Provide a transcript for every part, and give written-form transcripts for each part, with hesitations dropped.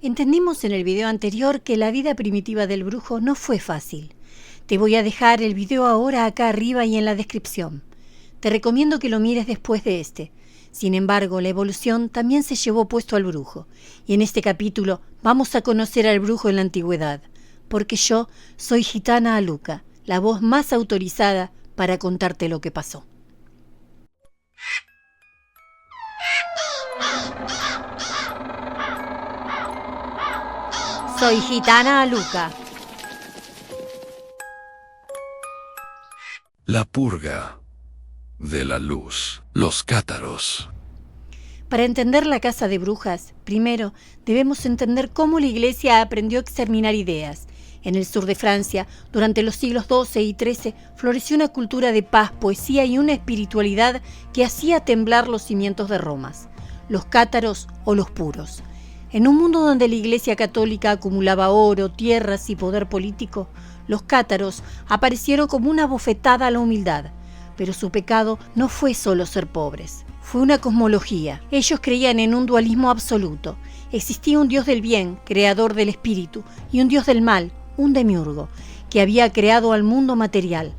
Entendimos en el video anterior que la vida primitiva del brujo no fue fácil. Te voy a dejar el video ahora acá arriba y en la descripción. Te recomiendo que lo mires después de este. Sin embargo, la evolución también se llevó puesto al brujo. Y en este capítulo vamos a conocer al brujo en la antigüedad. Porque yo soy Gitana Aluka, la voz más autorizada para contarte lo que pasó. Soy Gitana Aluka. La purga de la luz, los cátaros. Para entender la casa de brujas, primero debemos entender cómo la Iglesia aprendió a exterminar ideas. En el sur de Francia, durante los siglos XII y XIII, floreció una cultura de paz, poesía y una espiritualidad que hacía temblar los cimientos de Roma, los cátaros o los puros. En un mundo donde la Iglesia católica acumulaba oro, tierras y poder político, los cátaros aparecieron como una bofetada a la humildad. Pero su pecado no fue solo ser pobres, fue una cosmología. Ellos creían en un dualismo absoluto. Existía un dios del bien, creador del espíritu, y un dios del mal, un demiurgo, que había creado al mundo material.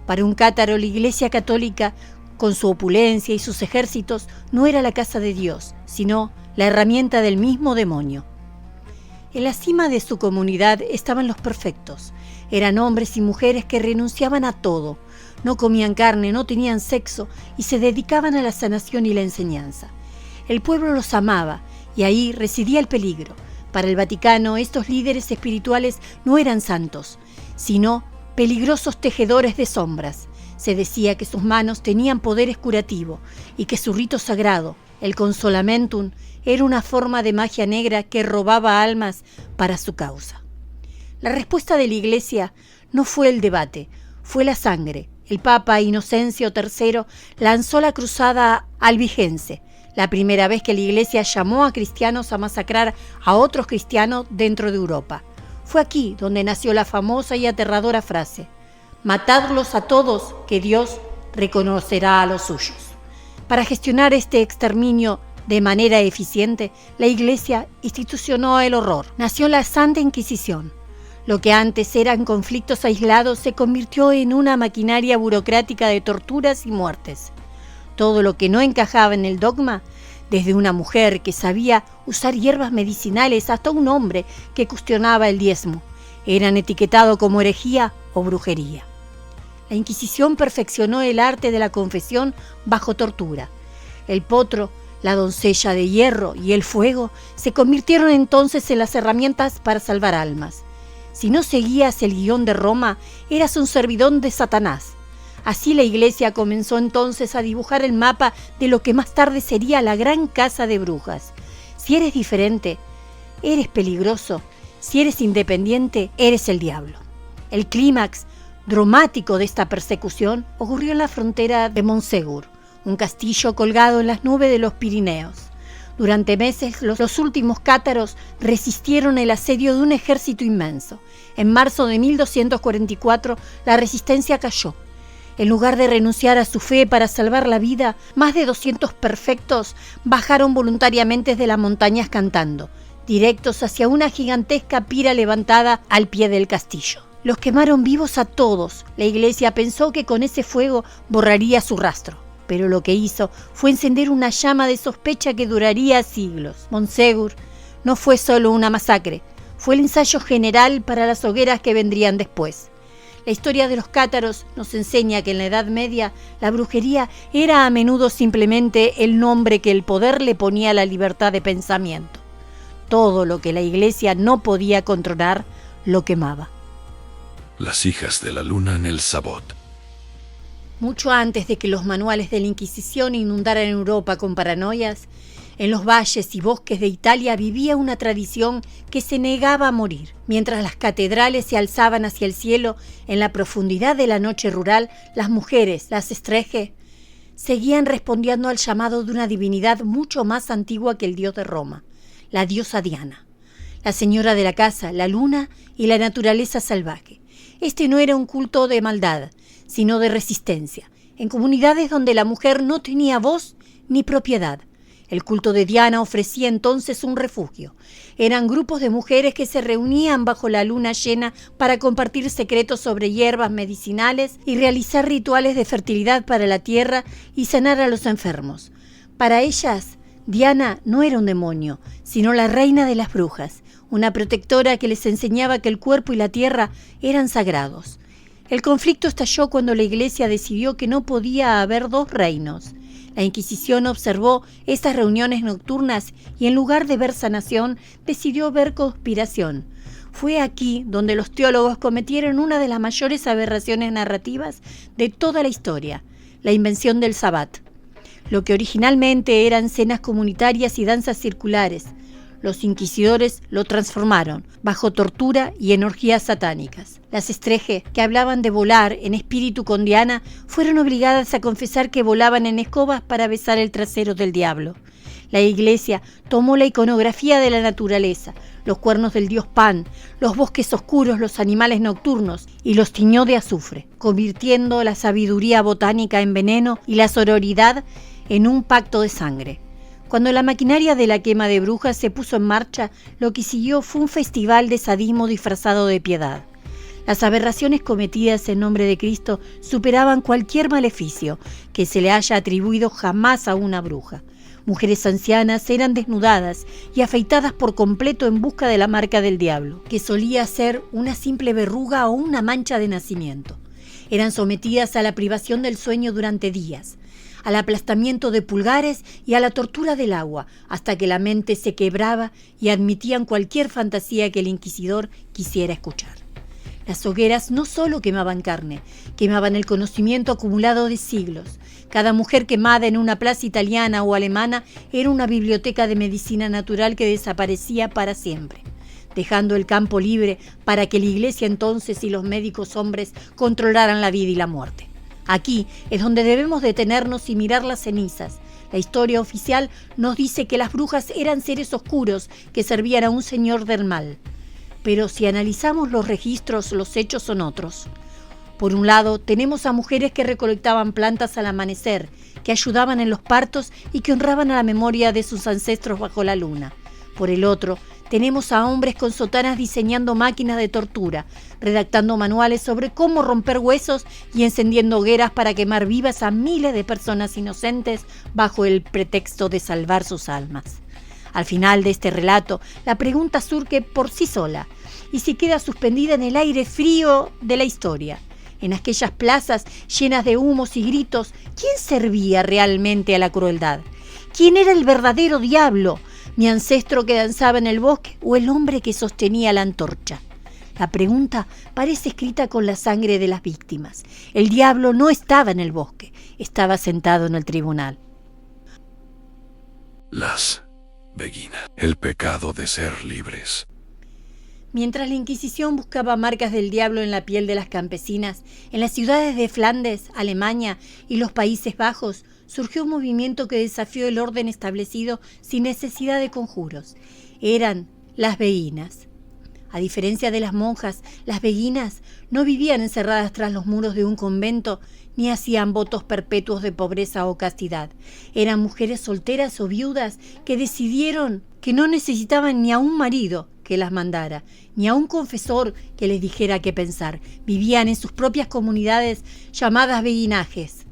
Para un cátaro, la Iglesia católica, con su opulencia y sus ejércitos, no era la casa de Dios, sino la herramienta del mismo demonio. En la cima de su comunidad estaban los perfectos. Eran hombres y mujeres que renunciaban a todo. No comían carne, no tenían sexo y se dedicaban a la sanación y la enseñanza. El pueblo los amaba y ahí residía el peligro. Para el Vaticano, estos líderes espirituales no eran santos, sino peligrosos tejedores de sombras. Se decía que sus manos tenían poderes curativos y que su rito sagrado, el consolamentum, era una forma de magia negra que robaba almas para su causa. La respuesta de la Iglesia no fue el debate, fue la sangre. El Papa Inocencio III lanzó la cruzada albigense, la primera vez que la Iglesia llamó a cristianos a masacrar a otros cristianos dentro de Europa. Fue aquí donde nació la famosa y aterradora frase: «Matadlos a todos, que Dios reconocerá a los suyos». Para gestionar este exterminio de manera eficiente, la Iglesia institucionó el horror. Nació la Santa Inquisición. Lo que antes eran conflictos aislados se convirtió en una maquinaria burocrática de torturas y muertes. Todo lo que no encajaba en el dogma, desde una mujer que sabía usar hierbas medicinales hasta un hombre que cuestionaba el diezmo, eran etiquetados como herejía o brujería. La Inquisición perfeccionó el arte de la confesión bajo tortura. El potro, la doncella de hierro y el fuego se convirtieron entonces en las herramientas para salvar almas. Si no seguías el guión de Roma, eras un servidor de Satanás. Así la Iglesia comenzó entonces a dibujar el mapa de lo que más tarde sería la gran casa de brujas. Si eres diferente, eres peligroso. Si eres independiente, eres el diablo. El clímax dramático de esta persecución ocurrió en la frontera de Montségur, un castillo colgado en las nubes de los Pirineos. Durante meses, los últimos cátaros resistieron el asedio de un ejército inmenso. En marzo de 1244, la resistencia cayó. En lugar de renunciar a su fe para salvar la vida, más de 200 perfectos bajaron voluntariamente de las montañas cantando, directos hacia una gigantesca pira levantada al pie del castillo. Los quemaron vivos a todos. La Iglesia pensó que con ese fuego borraría su rastro, pero lo que hizo fue encender una llama de sospecha que duraría siglos. Montségur no fue solo una masacre, fue el ensayo general para las hogueras que vendrían después. La historia de los cátaros nos enseña que en la Edad Media la brujería era a menudo simplemente el nombre que el poder le ponía a la libertad de pensamiento. Todo lo que la Iglesia no podía controlar lo quemaba. Las hijas de la luna en el Sabot. Mucho antes de que los manuales de la Inquisición inundaran Europa con paranoias, en los valles y bosques de Italia vivía una tradición que se negaba a morir. Mientras las catedrales se alzaban hacia el cielo, en la profundidad de la noche rural, las mujeres, las estrege, seguían respondiendo al llamado de una divinidad mucho más antigua que el dios de Roma, la diosa Diana, la señora de la casa, la luna y la naturaleza salvaje. Este no era un culto de maldad, sino de resistencia, en comunidades donde la mujer no tenía voz ni propiedad. El culto de Diana ofrecía entonces un refugio. Eran grupos de mujeres que se reunían bajo la luna llena para compartir secretos sobre hierbas medicinales y realizar rituales de fertilidad para la tierra y sanar a los enfermos. Para ellas, Diana no era un demonio, sino la reina de las brujas, una protectora que les enseñaba que el cuerpo y la tierra eran sagrados. El conflicto estalló cuando la Iglesia decidió que no podía haber dos reinos. La Inquisición observó estas reuniones nocturnas y en lugar de ver sanación, decidió ver conspiración. Fue aquí donde los teólogos cometieron una de las mayores aberraciones narrativas de toda la historia, la invención del Sabbat. Lo que originalmente eran cenas comunitarias y danzas circulares, los inquisidores lo transformaron bajo tortura y en orgías satánicas. Las Estreje, que hablaban de volar en espíritu con Diana, fueron obligadas a confesar que volaban en escobas para besar el trasero del diablo. La Iglesia tomó la iconografía de la naturaleza, los cuernos del dios Pan, los bosques oscuros, los animales nocturnos, y los tiñó de azufre, convirtiendo la sabiduría botánica en veneno y la sororidad en un pacto de sangre. Cuando la maquinaria de la quema de brujas se puso en marcha, lo que siguió fue un festival de sadismo disfrazado de piedad. Las aberraciones cometidas en nombre de Cristo superaban cualquier maleficio que se le haya atribuido jamás a una bruja. Mujeres ancianas eran desnudadas y afeitadas por completo en busca de la marca del diablo, que solía ser una simple verruga o una mancha de nacimiento. Eran sometidas a la privación del sueño durante días, al aplastamiento de pulgares y a la tortura del agua, hasta que la mente se quebraba y admitían cualquier fantasía que el inquisidor quisiera escuchar. Las hogueras no solo quemaban carne, quemaban el conocimiento acumulado de siglos. Cada mujer quemada en una plaza italiana o alemana era una biblioteca de medicina natural que desaparecía para siempre, dejando el campo libre para que la Iglesia entonces y los médicos hombres controlaran la vida y la muerte. Aquí es donde debemos detenernos y mirar las cenizas. La historia oficial nos dice que las brujas eran seres oscuros que servían a un señor del mal. Pero si analizamos los registros, los hechos son otros. Por un lado, tenemos a mujeres que recolectaban plantas al amanecer, que ayudaban en los partos y que honraban a la memoria de sus ancestros bajo la luna. Por el otro, tenemos a hombres con sotanas diseñando máquinas de tortura, redactando manuales sobre cómo romper huesos y encendiendo hogueras para quemar vivas a miles de personas inocentes bajo el pretexto de salvar sus almas. Al final de este relato, la pregunta surge por sí sola y se queda suspendida en el aire frío de la historia. En aquellas plazas llenas de humos y gritos, ¿quién servía realmente a la crueldad? ¿Quién era el verdadero diablo? ¿Mi ancestro que danzaba en el bosque o el hombre que sostenía la antorcha? La pregunta parece escrita con la sangre de las víctimas. El diablo no estaba en el bosque, estaba sentado en el tribunal. Las Beguinas. El pecado de ser libres. Mientras la Inquisición buscaba marcas del diablo en la piel de las campesinas, en las ciudades de Flandes, Alemania y los Países Bajos, surgió un movimiento que desafió el orden establecido sin necesidad de conjuros. Eran las beguinas. A diferencia de las monjas, las beguinas no vivían encerradas tras los muros de un convento ni hacían votos perpetuos de pobreza o castidad. Eran mujeres solteras o viudas que decidieron que no necesitaban ni a un marido que las mandara, ni a un confesor que les dijera qué pensar. Vivían en sus propias comunidades llamadas beguinajes.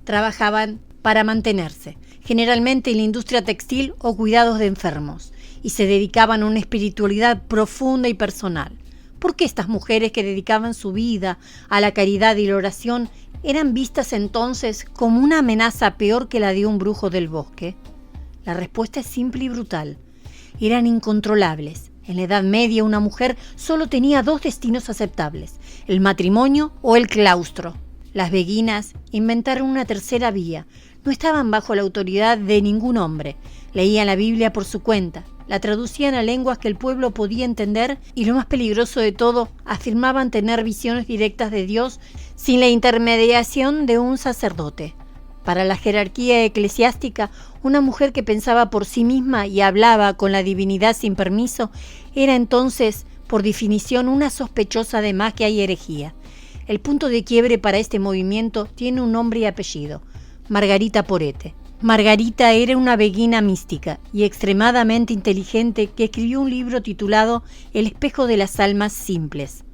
Trabajaban para mantenerse, generalmente en la industria textil o cuidados de enfermos, y se dedicaban a una espiritualidad profunda y personal. ¿Por qué estas mujeres que dedicaban su vida a la caridad y la oración eran vistas entonces como una amenaza peor que la de un brujo del bosque? La respuesta es simple y brutal. Eran incontrolables. En la Edad Media una mujer solo tenía dos destinos aceptables, el matrimonio o el claustro. Las beguinas inventaron una tercera vía. No estaban bajo la autoridad de ningún hombre. Leían la Biblia por su cuenta, la traducían a lenguas que el pueblo podía entender y, lo más peligroso de todo, afirmaban tener visiones directas de Dios sin la intermediación de un sacerdote. Para la jerarquía eclesiástica, una mujer que pensaba por sí misma y hablaba con la divinidad sin permiso era entonces, por definición, una sospechosa de magia y herejía. El punto de quiebre para este movimiento tiene un nombre y apellido: Margarita Porete. Margarita era una beguina mística y extremadamente inteligente que escribió un libro titulado El espejo de las almas simples.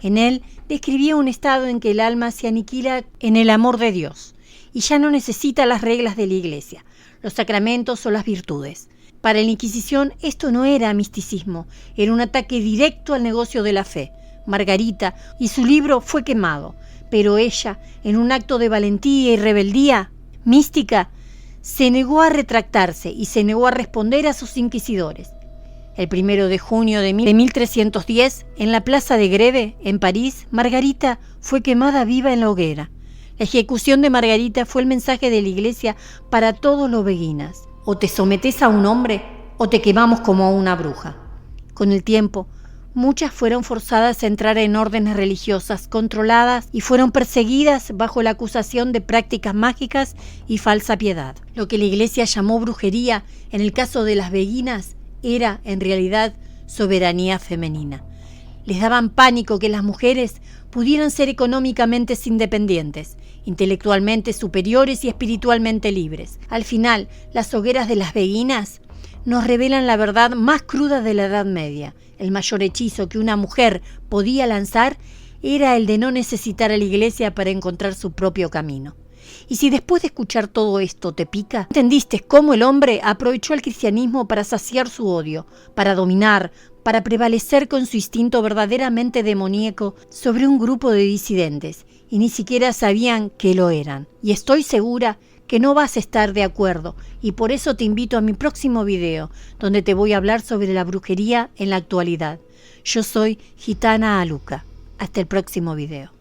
En él describía un estado en que el alma se aniquila en el amor de Dios y ya no necesita las reglas de la Iglesia, los sacramentos o las virtudes. Para la Inquisición esto no era misticismo, era un ataque directo al negocio de la fe. Margarita y su libro fue quemado, pero ella, en un acto de valentía y rebeldía mística, se negó a retractarse y se negó a responder a sus inquisidores. El 1 de junio de 1310, en la plaza de Greve, en París, Margarita fue quemada viva en la hoguera. La ejecución de Margarita fue el mensaje de la Iglesia para todos los beguinas. O te sometes a un hombre o te quemamos como a una bruja. Con el tiempo, muchas fueron forzadas a entrar en órdenes religiosas controladas y fueron perseguidas bajo la acusación de prácticas mágicas y falsa piedad. Lo que la Iglesia llamó brujería, en el caso de las beguinas, era en realidad soberanía femenina. Les daban pánico que las mujeres pudieran ser económicamente independientes, intelectualmente superiores y espiritualmente libres. Al final, las hogueras de las beguinas nos revelan la verdad más cruda de la Edad Media. El mayor hechizo que una mujer podía lanzar era el de no necesitar a la Iglesia para encontrar su propio camino. Y si después de escuchar todo esto te pica, entendiste cómo el hombre aprovechó el cristianismo para saciar su odio, para dominar, para prevalecer con su instinto verdaderamente demoníaco sobre un grupo de disidentes, y ni siquiera sabían que lo eran. Y estoy segura que no vas a estar de acuerdo, y por eso te invito a mi próximo video, donde te voy a hablar sobre la brujería en la actualidad. Yo soy Gitana Aluca. Hasta el próximo video.